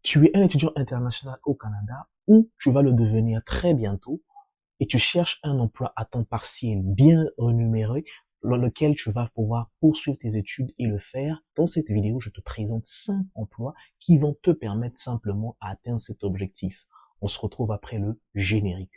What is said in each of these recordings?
Tu es un étudiant international au Canada ou tu vas le devenir très bientôt et tu cherches un emploi à temps partiel bien rémunéré dans lequel tu vas pouvoir poursuivre tes études et le faire. Dans cette vidéo, je te présente 5 emplois qui vont te permettre simplement à atteindre cet objectif. On se retrouve après le générique.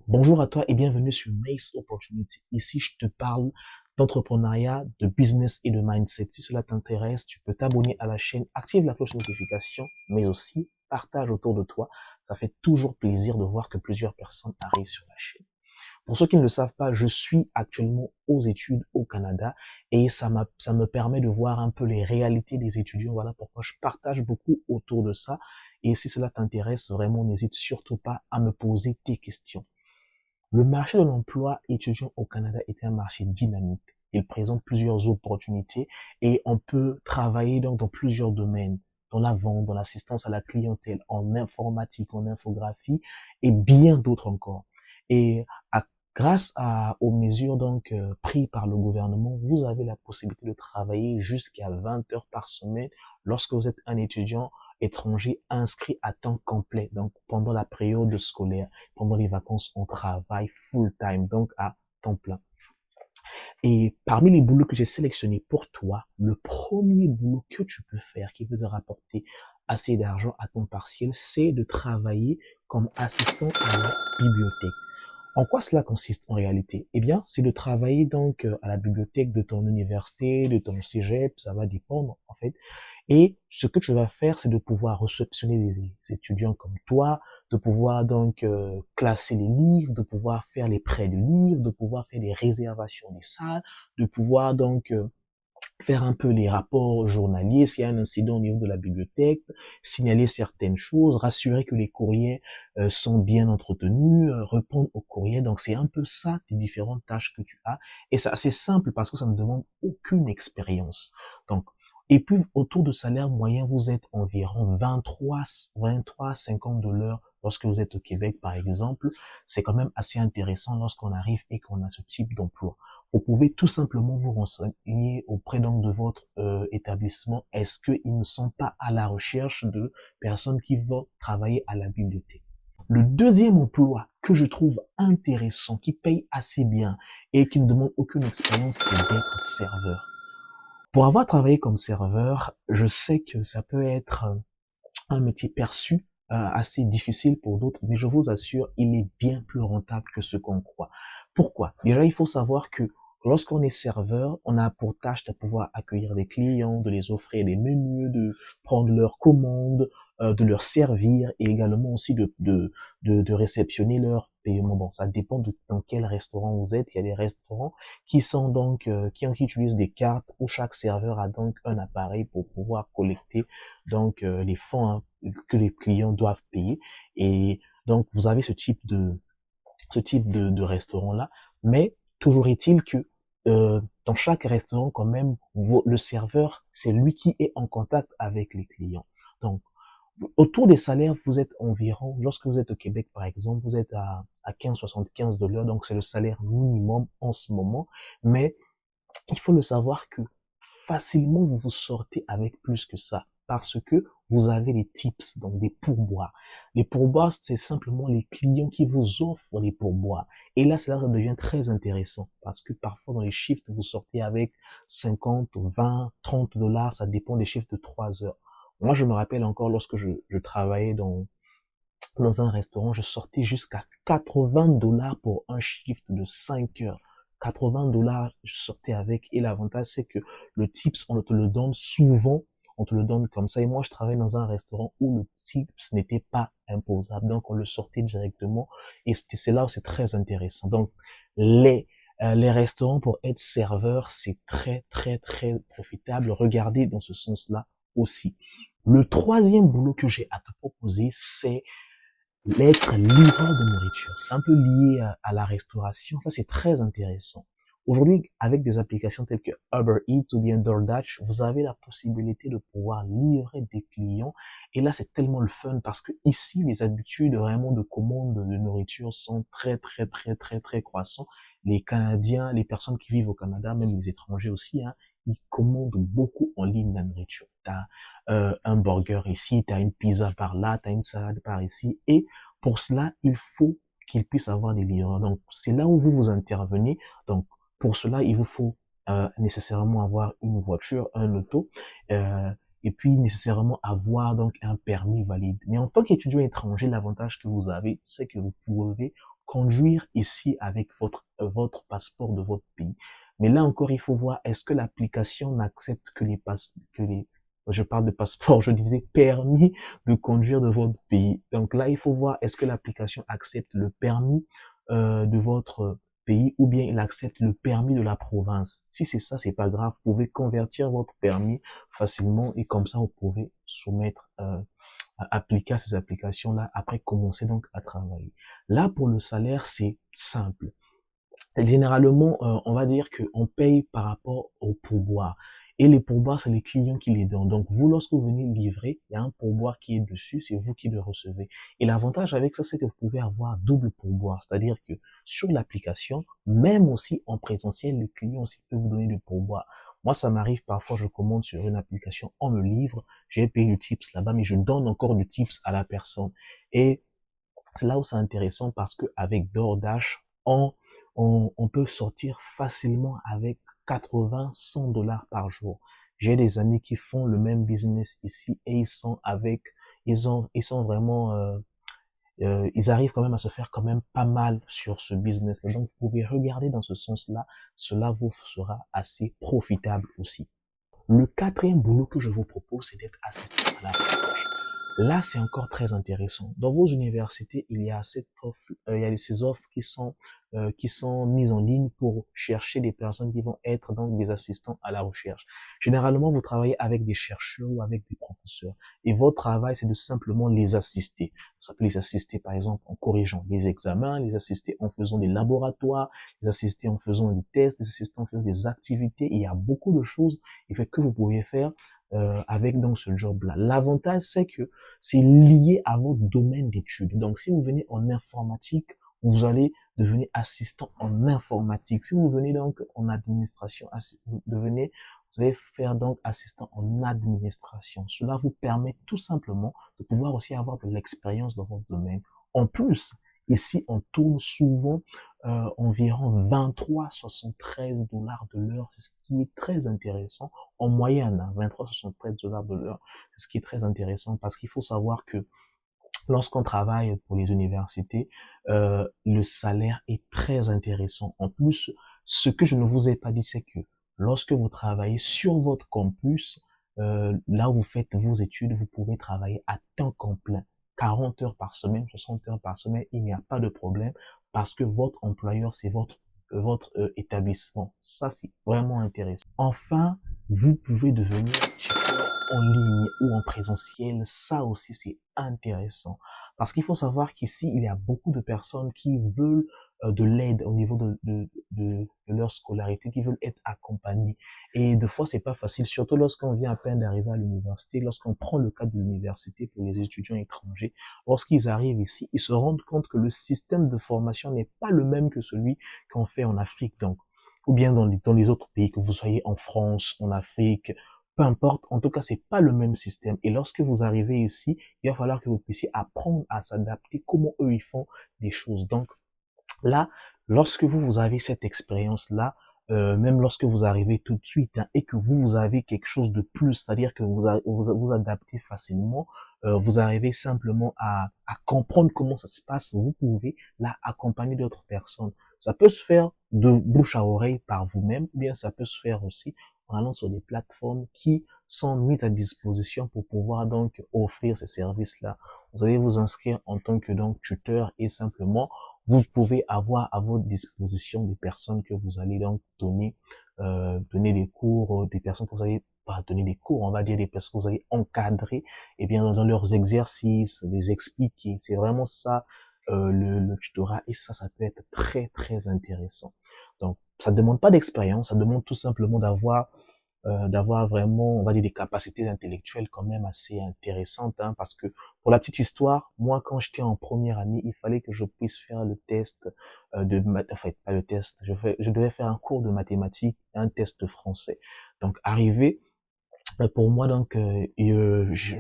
Bonjour à toi et bienvenue sur Mace Opportunity. Ici, je te parle d'entrepreneuriat, de business et de mindset. Si cela t'intéresse, tu peux t'abonner à la chaîne, active la cloche de notification, mais aussi partage autour de toi. Ça fait toujours plaisir de voir que plusieurs personnes arrivent sur la chaîne. Pour ceux qui ne le savent pas, je suis actuellement aux études au Canada et ça me permet de voir un peu les réalités des étudiants. Voilà pourquoi je partage beaucoup autour de ça. Et si cela t'intéresse, vraiment, n'hésite surtout pas à me poser tes questions. Le marché de l'emploi étudiant au Canada est un marché dynamique. Il présente plusieurs opportunités et on peut travailler donc dans plusieurs domaines, dans la vente, dans l'assistance à la clientèle, en informatique, en infographie et bien d'autres encore. Et aux mesures donc prises par le gouvernement, vous avez la possibilité de travailler jusqu'à 20 heures par semaine lorsque vous êtes un étudiant étranger inscrit à temps complet, donc pendant la période scolaire. Pendant les vacances, on travaille full time, donc à temps plein. Et parmi les boulots que j'ai sélectionnés pour toi, le premier boulot que tu peux faire qui peut te rapporter assez d'argent à temps partiel, c'est de travailler comme assistant à la bibliothèque. En quoi cela consiste en réalité? Eh bien, c'est de travailler donc à la bibliothèque de ton université, de ton cégep, ça va dépendre en fait. Et ce que tu vas faire, c'est de pouvoir réceptionner les étudiants comme toi, de pouvoir donc classer les livres, de pouvoir faire les prêts de livres, de pouvoir faire les réservations des salles, de pouvoir donc faire un peu les rapports journaliers s'il y a un incident au niveau de la bibliothèque, signaler certaines choses, rassurer que les courriers sont bien entretenus, répondre aux courriers. Donc c'est un peu ça tes différentes tâches que tu as. Et c'est assez simple parce que ça ne demande aucune expérience. Donc et puis, autour de salaire moyen, vous êtes environ 23,50 de l'heure lorsque vous êtes au Québec, par exemple. C'est quand même assez intéressant lorsqu'on arrive et qu'on a ce type d'emploi. Vous pouvez tout simplement vous renseigner auprès donc de votre établissement. Est-ce qu'ils ne sont pas à la recherche de personnes qui vont travailler à la bibliothèque? Le deuxième emploi que je trouve intéressant, qui paye assez bien et qui ne demande aucune expérience, c'est d'être serveur. Pour avoir travaillé comme serveur, je sais que ça peut être un métier perçu assez difficile pour d'autres, mais je vous assure, il est bien plus rentable que ce qu'on croit. Pourquoi? Déjà, il faut savoir que lorsqu'on est serveur, on a pour tâche de pouvoir accueillir des clients, de les offrir des menus, de prendre leurs commandes, de leur servir et également aussi de réceptionner leur paiement. Bon, ça dépend de dans quel restaurant vous êtes. Il y a des restaurants qui sont donc qui utilisent des cartes où chaque serveur a donc un appareil pour pouvoir collecter donc les fonds que les clients doivent payer. Et donc vous avez ce type de restaurant là, mais toujours est-il que dans chaque restaurant quand même le serveur c'est lui qui est en contact avec les clients. Donc autour des salaires, vous êtes environ, lorsque vous êtes au Québec par exemple, vous êtes à 15,75 de l'heure, donc c'est le salaire minimum en ce moment, mais il faut le savoir que facilement vous vous sortez avec plus que ça parce que vous avez des tips, donc des pourboires. Les pourboires, c'est simplement les clients qui vous offrent les pourboires. Et là, ça devient très intéressant parce que parfois dans les shifts, vous sortez avec 50, 20, 30 dollars, ça dépend des shifts de 3 heures. Moi, je me rappelle encore lorsque je travaillais dans un restaurant, je sortais jusqu'à 80 dollars pour un shift de 5 heures. 80 dollars, je sortais avec. Et l'avantage, c'est que le tips, on te le donne souvent. On te le donne comme ça. Et moi, je travaillais dans un restaurant où le tips n'était pas imposable. Donc, on le sortait directement. Et c'est là où c'est très intéressant. Donc, les restaurants pour être serveur, c'est très, très, très profitable. Regardez dans ce sens-là aussi. Le troisième boulot que j'ai à te proposer, c'est l'être livreur de nourriture. C'est un peu lié à la restauration. Ça, c'est très intéressant. Aujourd'hui, avec des applications telles que Uber Eats ou bien DoorDash, vous avez la possibilité de pouvoir livrer des clients. Et là, c'est tellement le fun parce que ici, les habitudes vraiment de commande de nourriture sont très croissants. Les Canadiens, les personnes qui vivent au Canada, même les étrangers aussi, hein, ils commandent beaucoup en ligne la nourriture. T'as un burger ici, t'as une pizza par là, t'as une salade par ici. Et pour cela, il faut qu'ils puissent avoir des livreurs. Donc, c'est là où vous intervenez. Donc, pour cela, il vous faut nécessairement avoir une voiture, un auto, et puis nécessairement avoir donc un permis valide. Mais en tant qu'étudiant étranger, l'avantage que vous avez, c'est que vous pouvez conduire ici avec votre passeport de votre pays. Mais là encore, il faut voir, est-ce que l'application n'accepte je parle de passeport, je disais permis de conduire de votre pays. Donc là, il faut voir, est-ce que l'application accepte le permis de votre pays ou bien il accepte le permis de la province. Si c'est ça, c'est pas grave. Vous pouvez convertir votre permis facilement et comme ça, vous pouvez soumettre, appliquer à ces applications-là après commencer donc à travailler. Là, pour le salaire, c'est simple. Généralement, on va dire qu'on paye par rapport au pourboire. Et les pourboires, c'est les clients qui les donnent. Donc, vous, lorsque vous venez livrer, il y a un pourboire qui est dessus, c'est vous qui le recevez. Et l'avantage avec ça, c'est que vous pouvez avoir double pourboire. C'est-à-dire que sur l'application, même aussi en présentiel, le client aussi peut vous donner du pourboire. Moi, ça m'arrive parfois, je commande sur une application, on me livre, j'ai payé du tips là-bas, mais je donne encore du tips à la personne. Et c'est là où c'est intéressant parce que avec DoorDash, on peut sortir facilement avec 80, 100 dollars par jour. J'ai des amis qui font le même business ici et ils sont vraiment, ils arrivent quand même à se faire quand même pas mal sur ce business-là. Donc, vous pouvez regarder dans ce sens-là. Cela vous sera assez profitable aussi. Le quatrième boulot que je vous propose, c'est d'être assistant à la recherche. Là, c'est encore très intéressant. Dans vos universités, il y a il y a ces offres qui sont mises en ligne pour chercher des personnes qui vont être donc des assistants à la recherche. Généralement, vous travaillez avec des chercheurs ou avec des professeurs, et votre travail, c'est de simplement les assister. Ça peut les assister, par exemple, en corrigeant les examens, les assister en faisant des laboratoires, les assister en faisant des tests, les assister en faisant des activités. Il y a beaucoup de choses que vous pouvez faire avec donc ce job-là. L'avantage, c'est que c'est lié à votre domaine d'études. Donc, si vous venez en informatique, vous allez devenir assistant en informatique. Si vous venez donc en administration, vous allez faire donc assistant en administration. Cela vous permet tout simplement de pouvoir aussi avoir de l'expérience dans votre domaine. En plus, ici, on tourne souvent environ 23,73 dollars de l'heure, c'est ce qui est très intéressant en moyenne, hein, 23,73 dollars de l'heure, c'est ce qui est très intéressant parce qu'il faut savoir que lorsqu'on travaille pour les universités, le salaire est très intéressant. En plus, ce que je ne vous ai pas dit, c'est que lorsque vous travaillez sur votre campus, là où vous faites vos études, vous pouvez travailler à temps complet, 40 heures par semaine, 60 heures par semaine, il n'y a pas de problème parce que votre employeur, c'est votre établissement. Ça, c'est vraiment intéressant. Enfin, vous pouvez devenir tuteur en ligne ou en présentiel. Ça aussi, c'est intéressant. Parce qu'il faut savoir qu'ici, il y a beaucoup de personnes qui veulent de l'aide au niveau de leur scolarité, qui veulent être accompagnées. Et des fois, c'est pas facile, surtout lorsqu'on vient à peine d'arriver à l'université, lorsqu'on prend le cas de l'université pour les étudiants étrangers. Lorsqu'ils arrivent ici, ils se rendent compte que le système de formation n'est pas le même que celui qu'on fait en Afrique. Donc, ou bien dans les autres pays, que vous soyez en France, en Afrique, peu importe, en tout cas, c'est pas le même système. Et lorsque vous arrivez ici, il va falloir que vous puissiez apprendre à s'adapter, comment eux ils font les choses. Donc là, lorsque vous avez cette expérience-là, même lorsque vous arrivez tout de suite hein, et que vous avez quelque chose de plus, c'est-à-dire que vous adaptez facilement, vous arrivez simplement à comprendre comment ça se passe, vous pouvez là accompagner d'autres personnes. Ça peut se faire de bouche à oreille par vous-même, ou bien ça peut se faire aussi en allant sur des plateformes qui sont mises à disposition pour pouvoir donc offrir ces services-là. Vous allez vous inscrire en tant que donc tuteur et simplement vous pouvez avoir à votre disposition des personnes que vous allez donc donner des cours, des personnes que vous allez pas donner des cours, on va dire des personnes que vous allez encadrer, et bien dans leurs exercices, les expliquer. C'est vraiment ça le tutorat et ça peut être très intéressant. Donc, ça ne demande pas d'expérience, ça demande tout simplement d'avoir vraiment, on va dire, des capacités intellectuelles quand même assez intéressantes, hein, parce que pour la petite histoire, moi, quand j'étais en première année, il fallait que je puisse faire le test enfin, pas le test, je devais faire un cours de mathématiques, un test français. Donc, arrivé, pour moi, donc,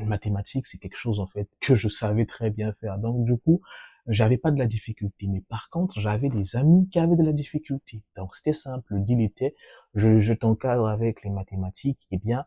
mathématiques, c'est quelque chose, en fait, que je savais très bien faire. Donc, du coup, j'avais pas de la difficulté. Mais par contre, j'avais des amis qui avaient de la difficulté. Donc, c'était simple. Le deal était, je t'encadre avec les mathématiques, eh bien,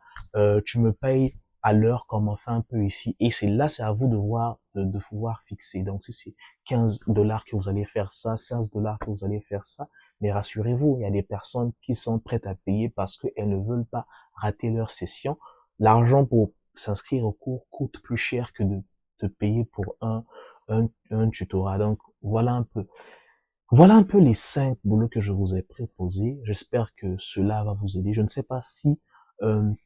tu me payes à l'heure comme on fait un peu ici. Et c'est à vous de voir, de pouvoir fixer. Donc, si c'est 15 dollars que vous allez faire ça, 16 dollars que vous allez faire ça, mais rassurez-vous, il y a des personnes qui sont prêtes à payer parce qu'elles ne veulent pas rater leur session. L'argent pour s'inscrire au cours coûte plus cher que de te payer pour un tutorat. Donc, voilà un peu les 5 boulots que je vous ai proposés. J'espère que cela va vous aider. Je ne sais pas si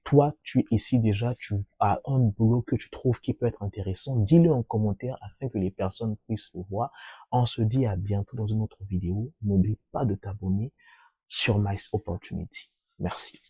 toi, tu es ici déjà, tu as un boulot que tu trouves qui peut être intéressant. Dis-le en commentaire afin que les personnes puissent le voir. On se dit à bientôt dans une autre vidéo. N'oublie pas de t'abonner sur Nice Opportunity. Merci.